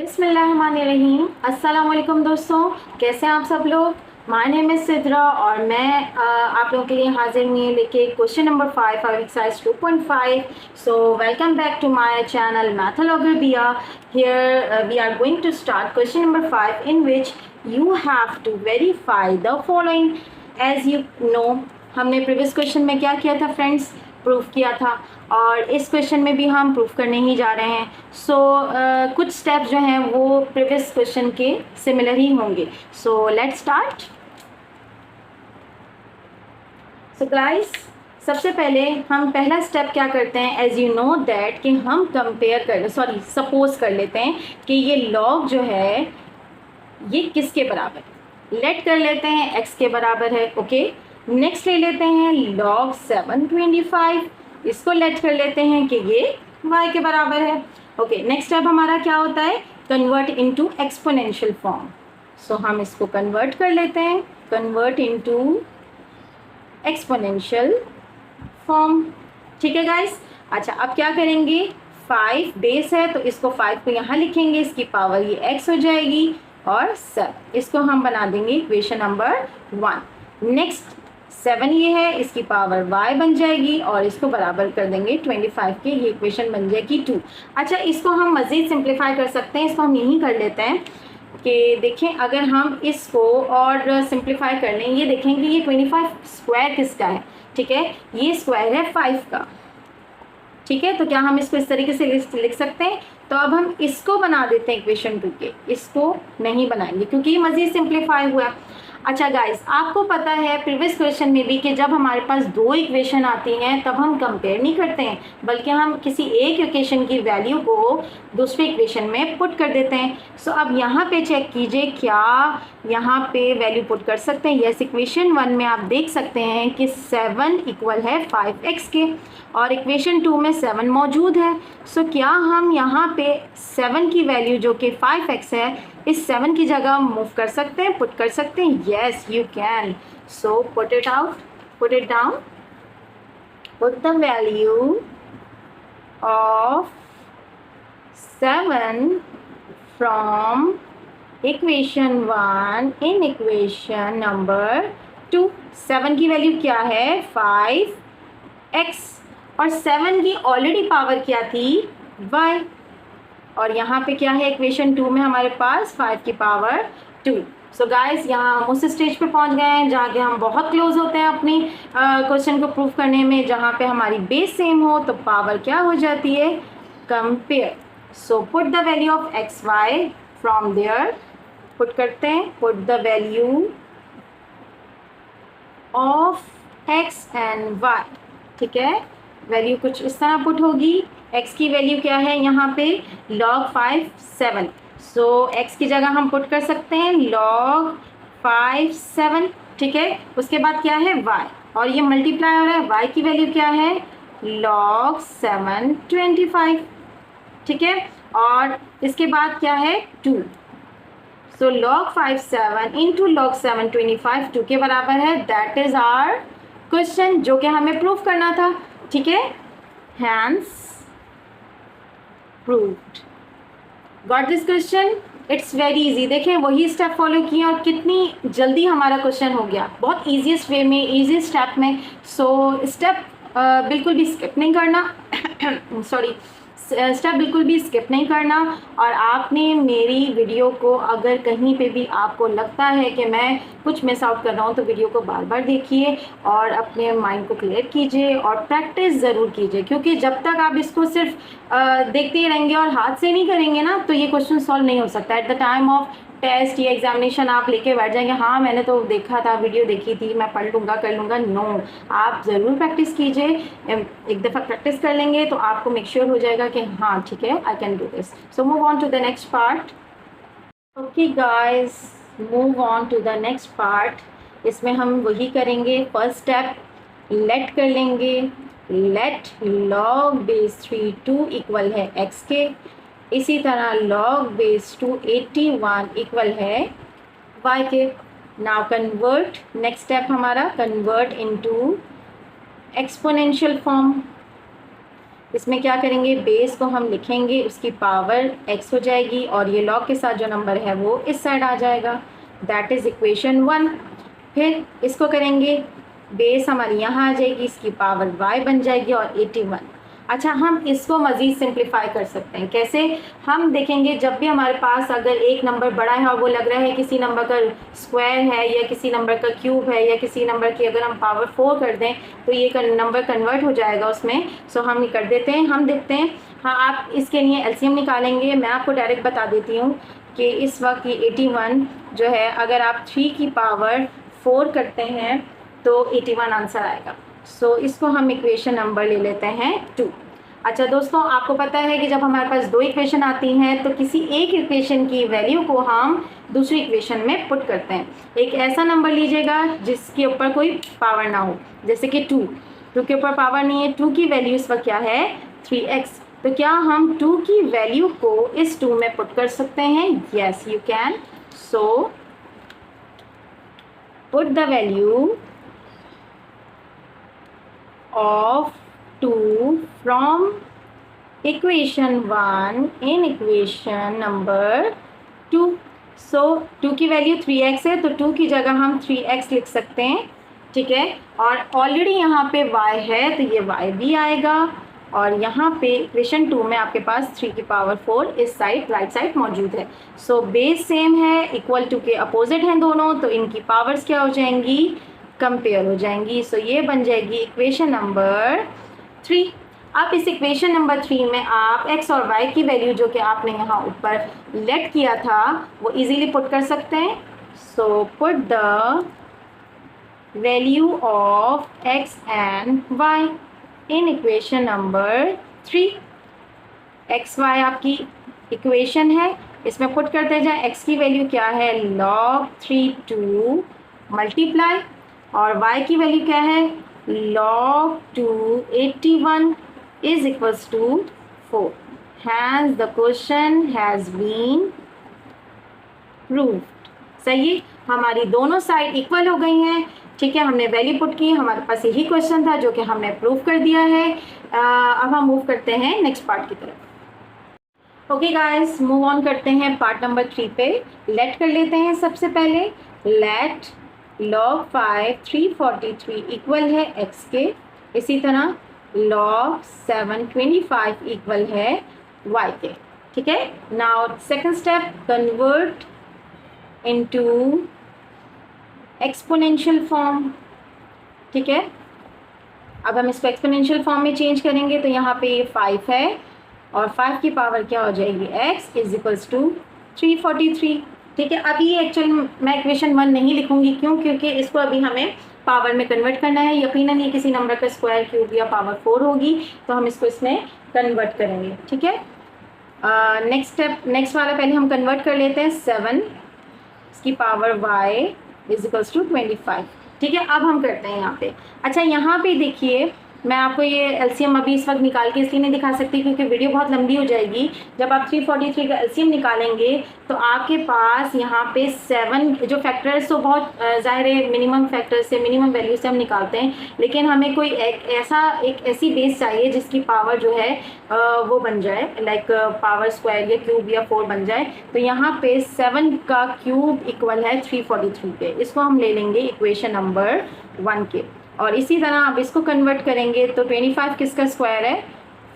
बिस्मिल्लाहिर्रहमानिर्रहीम। अस्सलाम वालेकुम दोस्तों, कैसे हैं आप सब लोग। माय नेम इज़ सिद्रा और मैं आप लोगों के लिए हाजिर हुई लेके question number 5 exercise 2.5। So welcome back to my channel मैथोलॉगरबिया। Here we are going to start question number 5 in which you have to verify the following. As you know, हमने प्रीवियस क्वेश्चन में क्या किया था फ्रेंड्स, प्रूफ किया था, और इस क्वेश्चन में भी हम प्रूफ करने ही जा रहे हैं। सो कुछ स्टेप्स जो हैं वो प्रीवियस क्वेश्चन के सिमिलर ही होंगे। So let's start. So guys, सबसे पहले हम पहला स्टेप क्या करते हैं, एज यू नो दैट कि हम सपोज कर लेते हैं कि ये लॉग जो है ये किसके बराबर है। लेट कर लेते हैं x के बराबर है। ओके, नेक्स्ट ले लेते हैं log 725, इसको लेट कर लेते हैं कि ये y के बराबर है। ओके, नेक्स्ट स्टेप हमारा क्या होता है, कन्वर्ट इनटू एक्सपोनेंशियल फॉर्म। सो हम इसको कन्वर्ट कर लेते हैं, कन्वर्ट इनटू एक्सपोनेंशियल फॉर्म। ठीक है गाइस। अच्छा, अब क्या करेंगे, 5 बेस है तो इसको 5 को यहाँ लिखेंगे, इसकी पावर ये x हो जाएगी, और 7 इसको हम बना देंगे इक्वेशन नंबर 1। नेक्स्ट 7 ये है, इसकी पावर y बन जाएगी और इसको बराबर कर देंगे 25 के, ये इक्वेशन बन जाएगी 2। अच्छा, इसको हम मज़ीद सिंप्लीफाई कर सकते हैं, इसको हम यहीं कर लेते हैं कि देखें अगर हम इसको और सिंप्लीफाई कर लें, ये देखेंगे ये 25 स्क्वायर किसका है। ठीक है, ये स्क्वायर है 5 का। ठीक है, तो क्या हम इसको इस तरीके से लिख सकते हैं। तो अब हम इसको बना देते हैं इक्वेशन 2 के, इसको नहीं बनाएंगे क्योंकि ये मज़ीद सिंप्लीफाई हुआ। अच्छा गाइस, आपको पता है प्रीवियस क्वेश्चन में भी कि जब हमारे पास 2 इक्वेशन आती हैं तब हम कंपेयर नहीं करते हैं, बल्कि हम किसी एक इक्वेशन की वैल्यू को दूसरे इक्वेशन में पुट कर देते हैं। सो अब यहाँ पे चेक कीजिए, क्या यहाँ पे वैल्यू पुट कर सकते हैं। यस, इक्वेशन 1 में आप देख सकते हैं कि 7 इक्वल है 5x के, और इक्वेशन 2 में 7 मौजूद है। सो क्या हम यहाँ पे 7 की वैल्यू जो कि 5x है, इस 7 की जगह मूव कर सकते हैं, पुट कर सकते हैं। Yes you can. So put it down, put the value of 7 from equation 1 in equation number 2। 7 की वैल्यू क्या है, 5x, और 7 की ऑलरेडी पावर क्या थी, y, और यहाँ पे क्या है इक्वेशन 2 में हमारे पास 5 की पावर 2। सो गाइस, यहाँ हम उस स्टेज पे पहुँच गए हैं जहाँ के हम बहुत क्लोज होते हैं अपनी क्वेश्चन को प्रूव करने में, जहाँ पे हमारी बेस सेम हो तो पावर क्या हो जाती है, compare. So put the value of X Y from there, put करते हैं, put the value of X and Y. ठीक है, वैल्यू कुछ इस तरह पुट होगी। x की वैल्यू क्या है यहाँ पे, log 5 7। सो x की जगह हम पुट कर सकते हैं log 5 7। ठीक है, उसके बाद क्या है y, और ये मल्टीप्लाई हो रहा है, y की वैल्यू क्या है, log 7 25। ठीक है, और इसके बाद क्या है 2। सो log 5 7 इंटू log 7 25 2 के बराबर है। दैट इज आवर क्वेश्चन जो कि हमें प्रूफ करना था। ठीक है, hence proved। Got this question? It's very easy। देखें, वही स्टेप फॉलो किए और कितनी जल्दी हमारा क्वेश्चन हो गया, बहुत ईजीएस्ट वे में, ईजी स्टेप में। सो स्टेप बिल्कुल भी स्किप नहीं करना स्टेप बिल्कुल भी स्किप नहीं करना। और आपने मेरी वीडियो को अगर कहीं पे भी आपको लगता है कि मैं कुछ मिस आउट कर रहा हूँ तो वीडियो को बार बार देखिए और अपने माइंड को क्लियर कीजिए और प्रैक्टिस ज़रूर कीजिए, क्योंकि जब तक आप इसको सिर्फ देखते ही रहेंगे और हाथ से नहीं करेंगे ना तो ये क्वेश्चन सॉल्व नहीं हो सकता। At the time of test या एग्जामिनेशन आप लेके बैठ जाएंगे, हाँ मैंने तो देखा था, वीडियो देखी थी, मैं पढ़ लूँगा कर लूँगा। नो, आप ज़रूर प्रैक्टिस कीजिए। एक दफ़ा प्रैक्टिस कर लेंगे तो आपको मेक श्योर हो जाएगा कि हाँ ठीक है, I can do this. So move on to the next part. Okay guys, move on to the next part. इसमें हम वही करेंगे, फर्स्ट स्टेप लेट कर लेंगे, लेट log बेस 3 2 इक्वल है x के, इसी तरह log बेस 2 81 इक्वल है y के। नाउ कन्वर्ट, नेक्स्ट स्टेप हमारा कन्वर्ट इनटू एक्सपोनेंशियल फॉर्म। इसमें क्या करेंगे, बेस को हम लिखेंगे, उसकी पावर x हो जाएगी और ये log के साथ जो नंबर है वो इस साइड आ जाएगा, दैट इज़ इक्वेशन 1। फिर इसको करेंगे, बेस हमारी यहाँ आ जाएगी, इसकी पावर y बन जाएगी और 81। अच्छा, हम इसको मज़ीद सिंप्लीफाई कर सकते हैं। कैसे? हम देखेंगे जब भी हमारे पास अगर एक नंबर बड़ा है और वो लग रहा है किसी नंबर का स्क्वायर है या किसी नंबर का क्यूब है या किसी नंबर की अगर हम पावर 4 कर दें तो ये नंबर कन्वर्ट हो जाएगा उसमें। सो हम ये कर देते हैं, हम देखते हैं। हाँ, आप इसके लिए एलसीएम निकालेंगे। मैं आपको डायरेक्ट बता देती हूँ कि इस वक्त ये 81 जो है, अगर आप 3 की पावर 4 करते हैं तो 81 आंसर आएगा। सो इसको हम इक्वेशन नंबर ले लेते हैं 2। अच्छा दोस्तों, आपको पता है कि जब हमारे पास दो इक्वेशन आती हैं तो किसी एक इक्वेशन की वैल्यू को हम दूसरी इक्वेशन में पुट करते हैं। एक ऐसा नंबर लीजिएगा जिसके ऊपर कोई पावर ना हो, जैसे कि 2 के ऊपर पावर नहीं है, 2 की वैल्यू इस वक्त क्या है, 3x। तो क्या हम 2 की वैल्यू को इस 2 में पुट कर सकते हैं? Yes, you can. So put the value of 2 from equation 1 in equation number 2। so 2 की वैल्यू 3x है तो 2 की जगह हम 3x लिख सकते हैं, ठीक है। और ऑलरेडी यहाँ पे y है तो ये y भी आएगा और यहाँ पे इक्वेशन 2 में आपके पास 3 की पावर 4 इस साइड राइट साइड मौजूद है। सो बेस सेम है, इक्वल टू के अपोजिट हैं दोनों, तो इनकी पावर्स क्या हो जाएंगी, कंपेयर हो जाएंगी। सो ये बन जाएगी इक्वेशन नंबर 3। अब इस इक्वेशन नंबर 3 में आप x और y की वैल्यू जो कि आपने यहाँ ऊपर लेट किया था वो इजीली पुट कर सकते हैं। So put the value of x and y in equation number 3। X Y आपकी इक्वेशन है, इसमें पुट करते जाए। x की वैल्यू क्या है, log 3 2 मल्टीप्लाई, और y की वैल्यू क्या है, log 2 81 is equals to 4। Hence the question has been proved। सही, हमारी दोनों साइड इक्वल हो गई हैं, ठीक है। हमने वैल्यू पुट की, हमारे पास यही क्वेश्चन था जो कि हमने प्रूव कर दिया है। अब हम मूव करते हैं नेक्स्ट पार्ट की तरफ। ओके गाइस, मूव ऑन करते हैं पार्ट नंबर 3 पे। लेट कर लेते हैं सबसे पहले। लेट log 5 343 इक्वल है x के, इसी तरह log 7 25 इक्वल है y के, ठीक है। Now second step, convert into exponential form, ठीक है। अब हम इसको एक्सपोनेंशियल फॉर्म में चेंज करेंगे तो यहाँ पे ये 5 है और 5 की पावर क्या हो जाएगी, x इज इक्वल्स टू 343, ठीक है। अभी एक्चुअल मैं इक्वेशन 1 नहीं लिखूंगी, क्यों, क्योंकि इसको अभी हमें पावर में कन्वर्ट करना है। यकीनन ये किसी नंबर का स्क्वायर क्यूब या पावर 4 होगी तो हम इसको इसमें कन्वर्ट करेंगे, ठीक है। नेक्स्ट स्टेप, नेक्स्ट वाला पहले हम कन्वर्ट कर लेते हैं। 7 इसकी power y is equals to 25, ठीक है। अब हम करते हैं यहाँ पे। अच्छा, यहाँ पे देखिए, मैं आपको ये एलसीएम अभी इस वक्त निकाल के इसलिए नहीं दिखा सकती क्योंकि वीडियो बहुत लंबी हो जाएगी। जब आप 343 का एलसीएम निकालेंगे तो आपके पास यहाँ पे 7 जो फैक्टर्स तो बहुत ज़ाहिर है मिनिमम फैक्टर से, मिनिमम वैल्यू से हम निकालते हैं, लेकिन हमें कोई एक ऐसी बेस चाहिए जिसकी पावर जो है वो बन जाए, लाइक पावर स्क्वायर या क्यूब या 4 बन जाए। तो यहाँ पे 7 का क्यूब इक्वल है 343 के, इसको हम ले लेंगे इक्वेशन नंबर 1 के। और इसी तरह आप इसको कन्वर्ट करेंगे तो 25 किसका स्क्वायर है,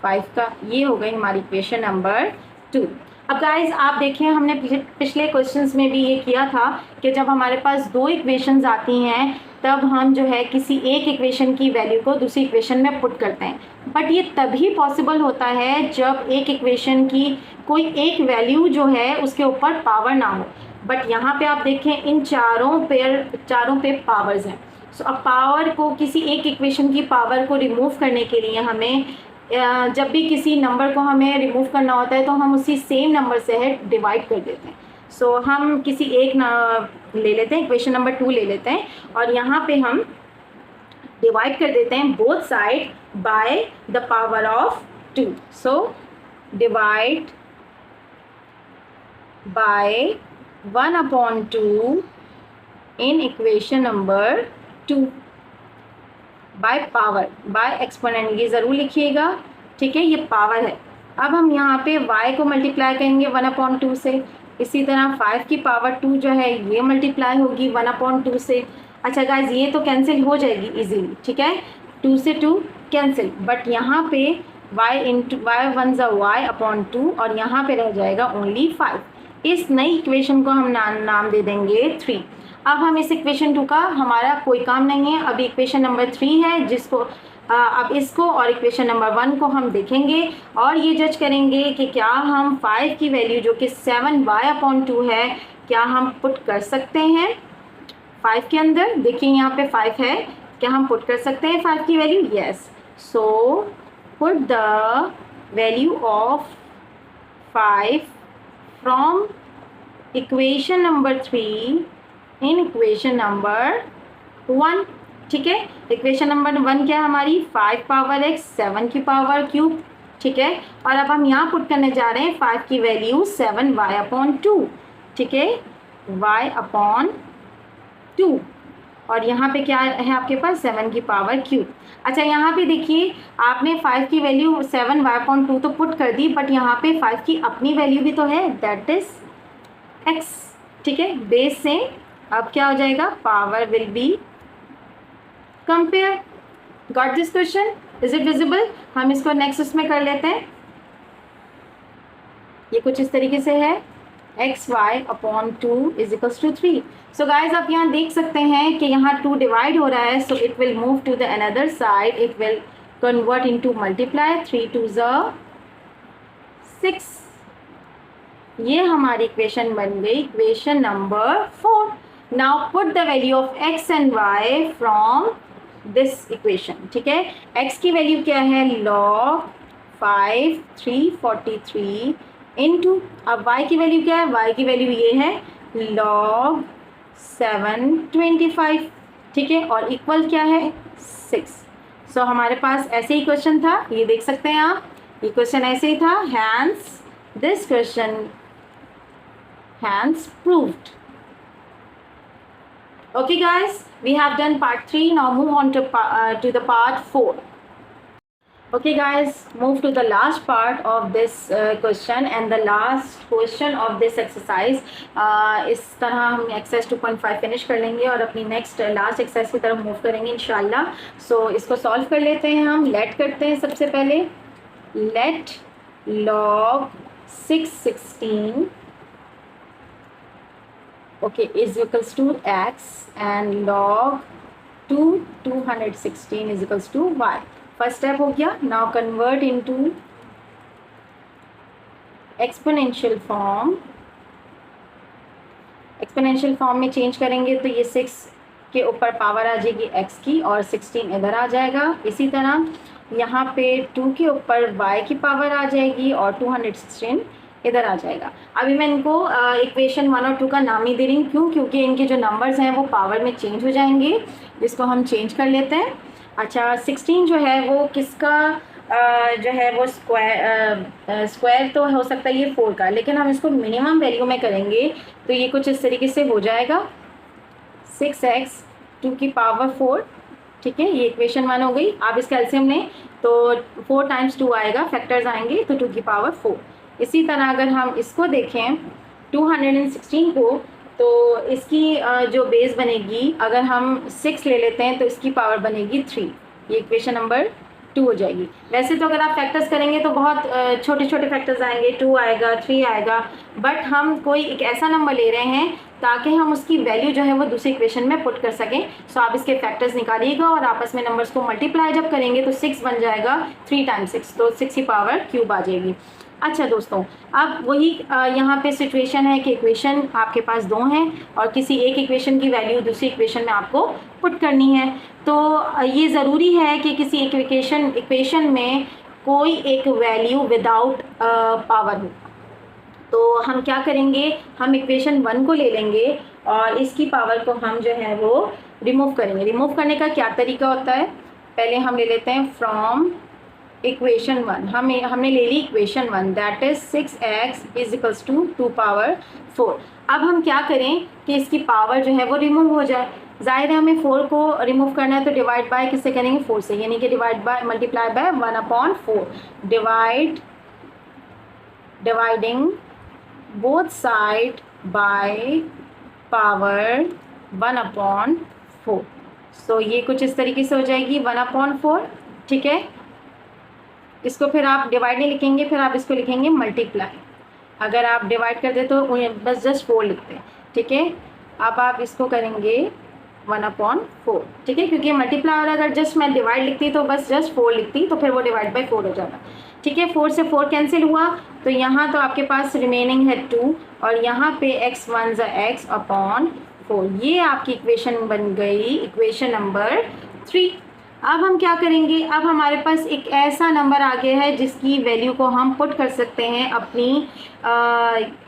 5 का। ये हो गई हमारी इक्वेशन नंबर 2। अब गाइज आप देखें, हमने पिछले क्वेश्चंस में भी ये किया था कि जब हमारे पास दो इक्वेशंस आती हैं तब हम जो है किसी एक इक्वेशन की वैल्यू को दूसरी इक्वेशन में पुट करते हैं। बट ये तभी पॉसिबल होता है जब एक इक्वेशन की कोई एक वैल्यू जो है उसके ऊपर पावर ना हो। बट यहाँ पे आप देखें इन चारों पे पावर्स हैं। सो अब पावर को, किसी एक इक्वेशन की पावर को रिमूव करने के लिए हमें जब भी किसी नंबर को हमें रिमूव करना होता है तो हम उसी सेम नंबर से है डिवाइड कर देते हैं। सो हम किसी एक ले लेते हैं, इक्वेशन नंबर 2 ले लेते हैं और यहाँ पे हम डिवाइड कर देते हैं both side by the power of 2। So divide by 1/2 in equation number 2 by power, by exponent, ये ज़रूर लिखिएगा ठीक है, ये पावर है। अब हम यहाँ पे y को मल्टीप्लाई करेंगे 1/2 से, इसी तरह 5 की पावर 2 जो है ये मल्टीप्लाई होगी 1/2 से। अच्छा गाइज, ये तो कैंसिल हो जाएगी इजीली, ठीक है, 2 से 2 कैंसिल, बट यहाँ पे y वन ज़ा y/2 और यहाँ पे रह जाएगा ओनली 5। इस नई इक्वेशन को हम नाम दे देंगे 3। अब हम इस इक्वेशन 2 का हमारा कोई काम नहीं है, अभी इक्वेशन नंबर 3 है जिसको अब इसको और इक्वेशन नंबर 1 को हम देखेंगे और ये जज करेंगे कि क्या हम 5 की वैल्यू जो कि 7y/2 है क्या हम पुट कर सकते हैं 5 के अंदर। देखिए यहाँ पे 5 है, क्या हम पुट कर सकते हैं 5 की value? Yes. So put the value of 5 from equation number 3 in equation number 1। ठीक है, इक्वेशन नंबर 1 क्या है हमारी? 5 पावर x 7 की पावर क्यूब। ठीक है, और अब हम यहाँ पुट करने जा रहे हैं 5 की वैल्यू 7y/2। ठीक है, y/2 और यहाँ पे क्या है आपके पास? 7 की पावर क्यूब। अच्छा, यहाँ पे देखिए आपने 5 की वैल्यू 7y/2 तो पुट कर दी, बट यहाँ पे 5 की अपनी वैल्यू भी तो है, दैट इज x। ठीक है, बेस से अब क्या हो जाएगा? Power will be compare. Got this question? Is it visible? हम इसको नेक्स्ट उसमें कर लेते हैं। ये कुछ इस तरीके से है, xy/2 is equals to 3। So guys आप यहाँ देख सकते हैं कि यहाँ 2 डिवाइड हो रहा है, so it will move to the another side, it will convert into multiply. 3 2 6। ये हमारी इक्वेशन बन गई equation number 4। Now put the value of x and y from this equation. ठीक है, x की वैल्यू क्या है? log 5 343 इंटू, अब y की वैल्यू क्या है? y की वैल्यू ये है log 725। ठीक है, और इक्वल क्या है? 6। सो हमारे पास ऐसे ही क्वेश्चन था, ये देख सकते हैं आप, ये क्वेश्चन ऐसे ही था। Hence this question hence proved. Okay guys, we have done part 3. Now move on to the part 4. Okay guys, move to the last part of this question and the last question of this exercise. इस तरह हम exercise 2.5 finish कर लेंगे और अपनी next last exercise की तरफ move करेंगे इंशाल्लाह। So इसको solve कर लेते हैं हम। let करते हैं सबसे पहले। let log 616 okay is equals to x and log 216 is equals to y। First step हो गया। Now convert into exponential form. Exponential form में चेंज करेंगे तो ये 6 के ऊपर पावर आ जाएगी x की और 16 इधर आ जाएगा। इसी तरह यहाँ पे 2 के ऊपर y की पावर आ जाएगी और 216 इधर आ जाएगा। अभी मैं इनको इक्वेशन 1 और 2 का नाम ही दे रही हूँ, क्यों? क्योंकि इनके जो नंबर्स हैं वो पावर में चेंज हो जाएंगे। इसको हम चेंज कर लेते हैं। अच्छा, 16 जो है वो किसका जो है वो स्क्वायर तो हो सकता है ये 4 का, लेकिन हम इसको मिनिमम वैल्यू में करेंगे तो ये कुछ इस तरीके से हो जाएगा 6x 2 की पावर 4। ठीक है, ये इक्वेशन 1 हो गई। आप इसका एलसीएम लें तो 4 टाइम्स 2 आएगा, फैक्टर्स आएंगे तो 2 की पावर 4। इसी तरह अगर हम इसको देखें 216 को, तो इसकी जो बेस बनेगी, अगर हम 6 ले लेते हैं तो इसकी पावर बनेगी 3। ये इक्वेशन नंबर 2 हो जाएगी। वैसे तो अगर आप फैक्टर्स करेंगे तो बहुत छोटे छोटे फैक्टर्स आएंगे, 2 आएगा 3 आएगा, बट हम कोई एक ऐसा नंबर ले रहे हैं ताकि हम उसकी वैल्यू जो है वो दूसरी इक्वेशन में पुट कर सकें। सो आप इसके फैक्टर्स निकालिएगा और आपस में नंबर्स को मल्टीप्लाई जब करेंगे तो 6 बन जाएगा, 3 टाइम्स 6 तो 6 की पावर क्यूब आ जाएगी। अच्छा दोस्तों, अब वही यहाँ पे सिचुएशन है कि इक्वेशन आपके पास 2 हैं और किसी एक इक्वेशन की वैल्यू दूसरी इक्वेशन में आपको पुट करनी है। तो ये ज़रूरी है कि किसी एक इक्वेशन में कोई एक वैल्यू विदाउट पावर हो। तो हम क्या करेंगे, हम इक्वेशन 1 को ले लेंगे और इसकी पावर को हम जो है वो रिमूव करेंगे। रिमूव करने का क्या तरीका होता है? पहले हम ले लेते हैं फ्रॉम इक्वेशन 1। हमने ले ली equation 1, that is 6x is equals to 2 power 4। अब हम क्या करें कि इसकी पावर जो है वो रिमूव हो जाए। ज़ाहिर है हमें 4 को रिमूव करना है, तो डिवाइड बाय किससे करेंगे, 4 से, यानी कि divide by multiply by 1/4, dividing both side by power 1/4। सो ये कुछ इस तरीके से हो जाएगी 1/4, ठीक है। इसको फिर आप डिवाइड नहीं लिखेंगे, फिर आप इसको लिखेंगे मल्टीप्लाई। अगर आप डिवाइड कर दे तो बस जस्ट 4 लिखते हैं, ठीक है। अब आप इसको करेंगे 1/4, ठीक है, क्योंकि मल्टीप्लाई, और अगर जस्ट मैं डिवाइड लिखती तो बस जस्ट 4 लिखती, तो फिर वो डिवाइड बाय 4 हो जाता, ठीक है। 4 से 4 कैंसिल हुआ, तो यहाँ तो आपके पास रिमेनिंग है 2, और यहाँ पे x1 x/4, ये आपकी इक्वेशन बन गई, इक्वेशन नंबर 3। अब हम क्या करेंगे, अब हमारे पास एक ऐसा नंबर आ गया है जिसकी वैल्यू को हम पुट कर सकते हैं अपनी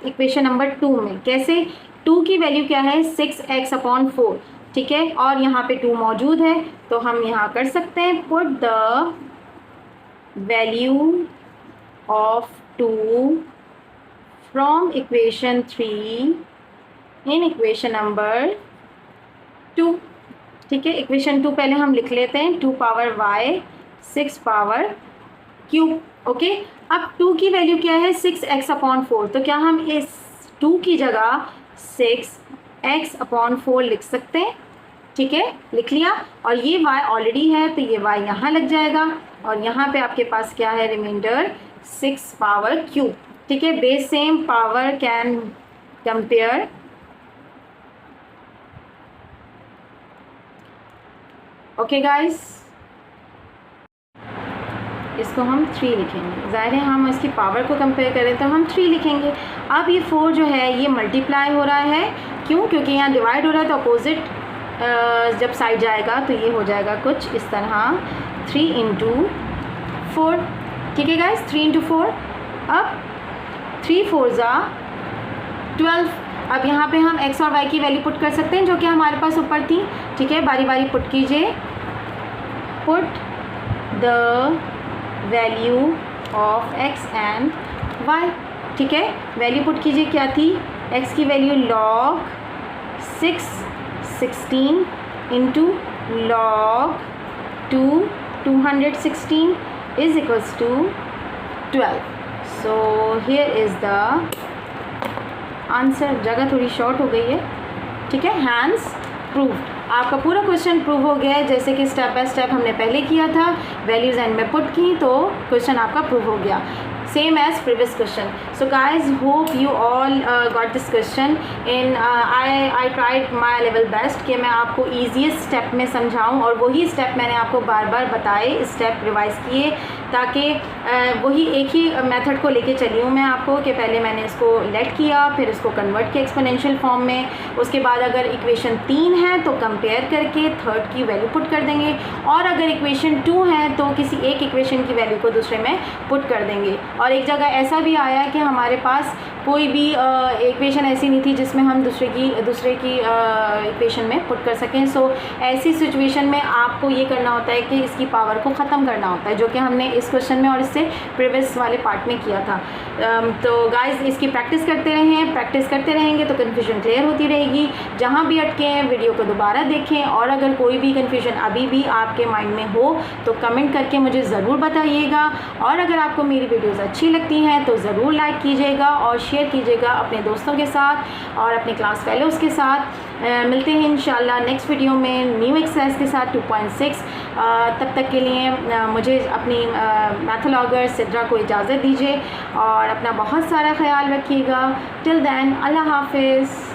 इक्वेशन नंबर 2 में। कैसे, 2 की वैल्यू क्या है, 6x/4, ठीक है, और यहाँ पे 2 मौजूद है, तो हम यहाँ कर सकते हैं put the value of 2 from equation 3 in equation number 2, ठीक है। इक्वेशन 2 पहले हम लिख लेते हैं, 2 power y 6 power cube, okay. अब 2 की वैल्यू क्या है, 6x/4, तो क्या हम इस 2 की जगह 6x/4 लिख सकते हैं, ठीक है, लिख लिया। और ये y ऑलरेडी है, तो ये y यहाँ लग जाएगा, और यहाँ पे आपके पास क्या है, रिमाइंडर 6 पावर क्यूब, ठीक है। Base same, power can compare, okay guys. इसको हम 3 लिखेंगे, ज़ाहिर है हम इसकी पावर को कंपेयर करें तो हम 3 लिखेंगे। अब ये 4 जो है ये मल्टीप्लाई हो रहा है, क्यों, क्योंकि यहाँ डिवाइड हो रहा है, तो अपोजिट जब साइड जाएगा तो ये हो जाएगा कुछ इस तरह, 3 × 4, ठीक है गाइस, 3 × 4। अब 3 4 = 12। अब यहाँ पे हम x और y की वैल्यू पुट कर सकते हैं, जो कि हमारे पास ऊपर थी, ठीक है। बारी बारी पुट कीजिए, put the value of x and y, ठीक है। वैल्यू पुट कीजिए, क्या थी, x की value log 616 × log 216 is equals to 12। so here is the answer. जगह थोड़ी शॉर्ट हो गई है, ठीक है। हैंस प्रूव्ड, आपका पूरा क्वेश्चन प्रूव हो गया है, जैसे कि स्टेप बाय स्टेप हमने पहले किया था, वैल्यूज एंड में पुट की, तो क्वेश्चन आपका प्रूव हो गया, same as previous question. So guys, hope you all got this question in I tried my level best कि मैं आपको easiest step में समझाऊं, और वही स्टेप मैंने आपको बार बार बताए, स्टेप रिवाइज किए, ताकि वही एक ही मेथड को लेके चली हूँ मैं आपको, कि पहले मैंने इसको लेट किया, फिर इसको कन्वर्ट किया एक्सपोनेंशियल फॉर्म में, उसके बाद अगर इक्वेशन 3 है तो कंपेयर करके थर्ड की वैल्यू पुट कर देंगे, और अगर इक्वेशन 2 है तो किसी एक इक्वेशन की वैल्यू को दूसरे में पुट कर देंगे। और एक जगह ऐसा भी आया कि हमारे पास कोई भी इक्वेशन ऐसी नहीं थी जिसमें हम दूसरे की इक्वेशन में पुट कर सकें। सो ऐसी सिचुएशन में आपको ये करना होता है कि इसकी पावर को ख़त्म करना होता है, जो कि हमने इस क्वेश्चन में और इससे प्रीवियस वाले पार्ट में किया था। तो गाइस, इसकी प्रैक्टिस करते रहें, प्रैक्टिस करते रहेंगे तो कन्फ्यूजन क्लियर होती रहेगी। जहाँ भी अटके हैं वीडियो को दोबारा देखें, और अगर कोई भी कन्फ्यूजन अभी भी आपके माइंड में हो तो कमेंट करके मुझे ज़रूर बताइएगा, और अगर आपको मेरी वीडियोज़ अच्छी लगती हैं तो ज़रूर लाइक कीजिएगा और शेयर कीजिएगा अपने दोस्तों के साथ और अपने क्लास फेलोज़ के साथ। मिलते हैं इंशाल्लाह नेक्स्ट वीडियो में न्यू एक्सरसाइज के साथ 2.6। तब तक के लिए मुझे अपनी मैथोलॉगर सिद्रा को इजाज़त दीजिए, और अपना बहुत सारा ख्याल रखिएगा। टिल देन, अल्लाह हाफिज़।